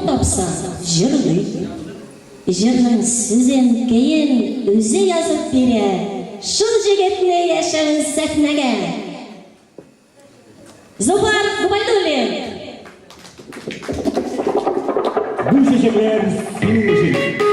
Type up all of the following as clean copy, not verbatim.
pul topsa jırgıy. Jırgın sizin keyin özü yazıp bire. Şul jigitni yaşarın sahnege. Zubal Dulim. Bu çiçekler senin için.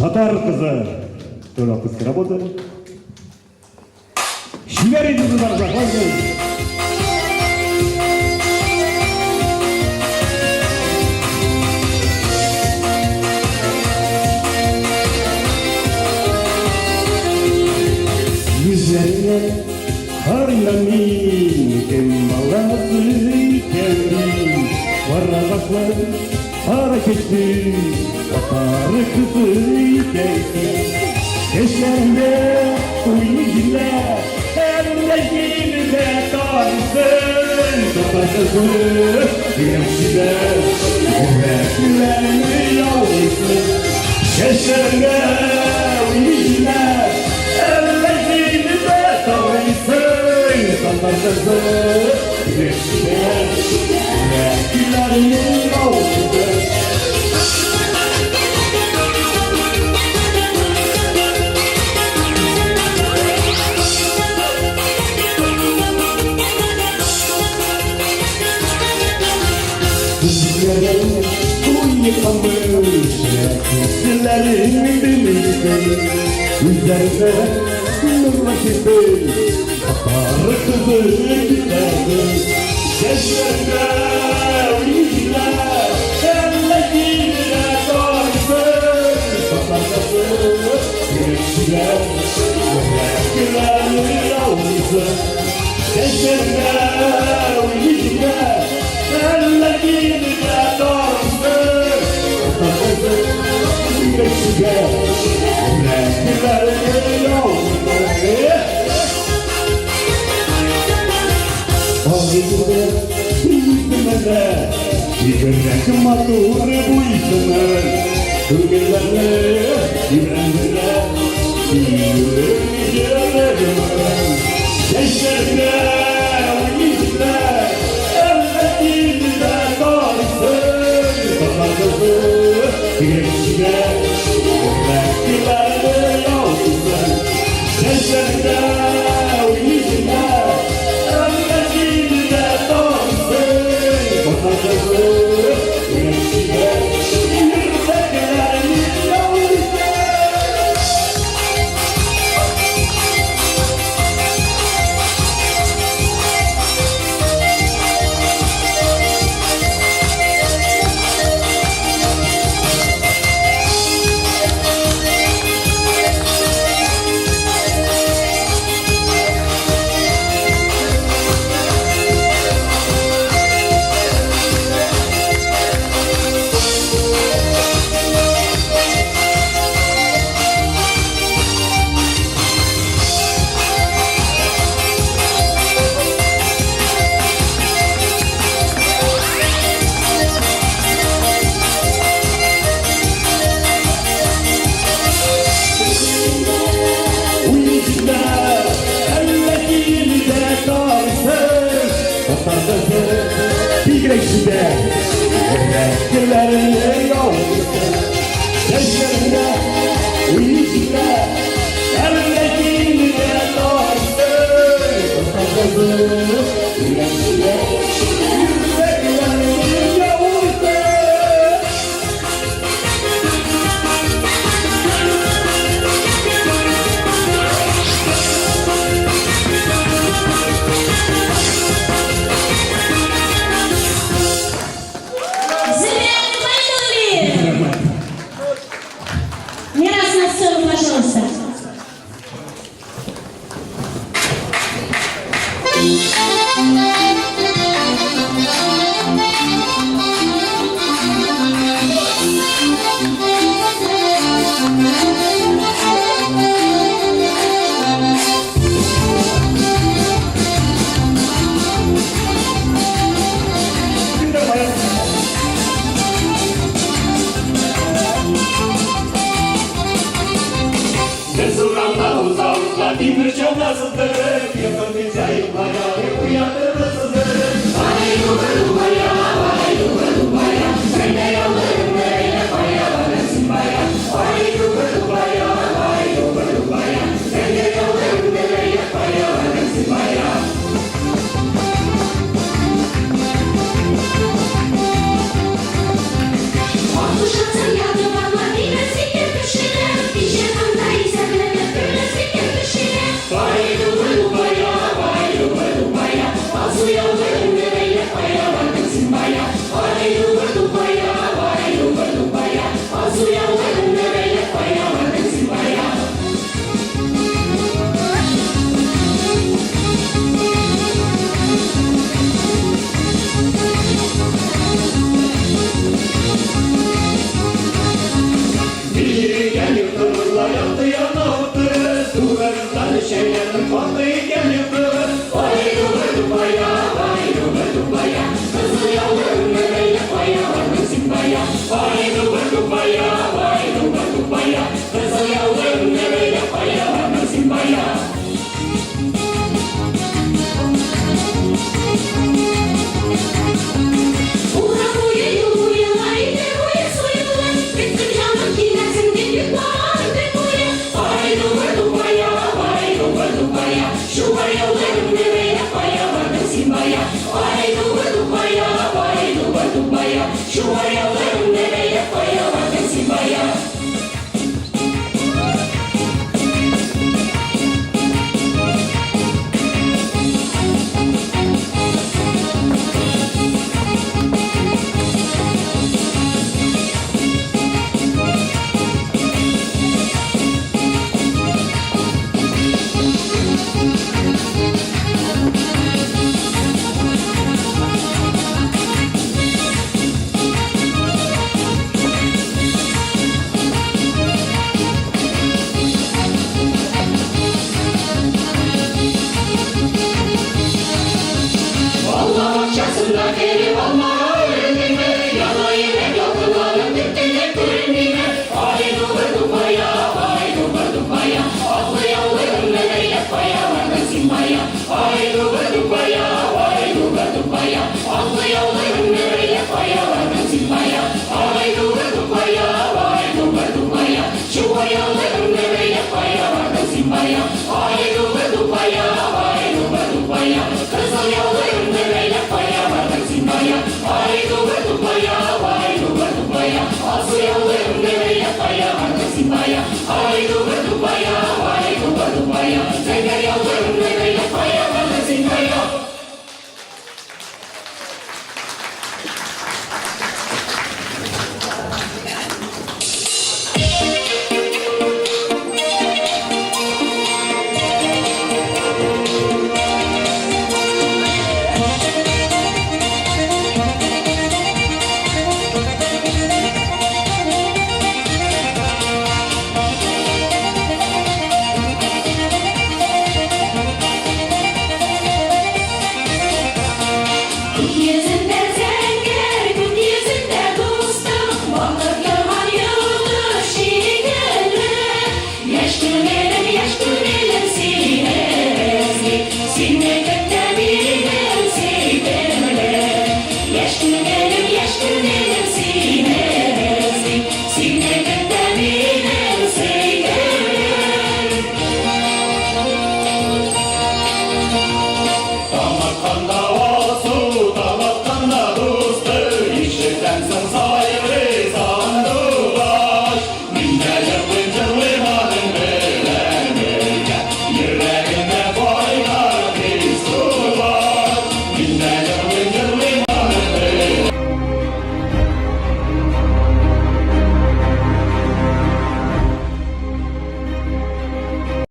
Tatar kızı öyle kıskıra oldu. Şiveri kızlar da fazla. Yüzlerine harlamin balası kendi vara başlar hareketli atar kızı kendi Eşlerinde uyuyla ellerinde tansın Tatar kızı güneşinde yüreklerini yavrusun Eşlerinde uyuyla ellerinde tansın Tatar kızı güneşinde yüreklerini yavrusun Yıkamış, yüzlerin birlikte Üzerinde nurla kirpin Sarı kızı giderdi Yaşlarında uyuyla Ellerine doysın Satarkası güneşler Güler yavrusun Yaşlarında uyuyla Ellerine doysın Satarkası güneşler Güler yavrusun Ağzımda bilmede Yıkıracak matur bu insanlar Ülkelerle yüreğimde Yüreğimde Yaşlarında uyuyla Ellerinde doysın Satarkası güneşler Yüreklilerle yolculuk Yaşlarında uyuyla Ellerinde doysın Satarkası güneşler Yüreklilerle yolculuk Güneşinde Yüreklilerle yolculuk Yaşlarında uyuyla Ellerinde doysın Satarkası güneşler Yüreklilerle yolculuk Зря Губайдуллин! Не раз на сцену, пожалуйста. Restoranlar uzaklar, bir çalasıdır Yakın bir zayıflara uyanır ısıdır Hani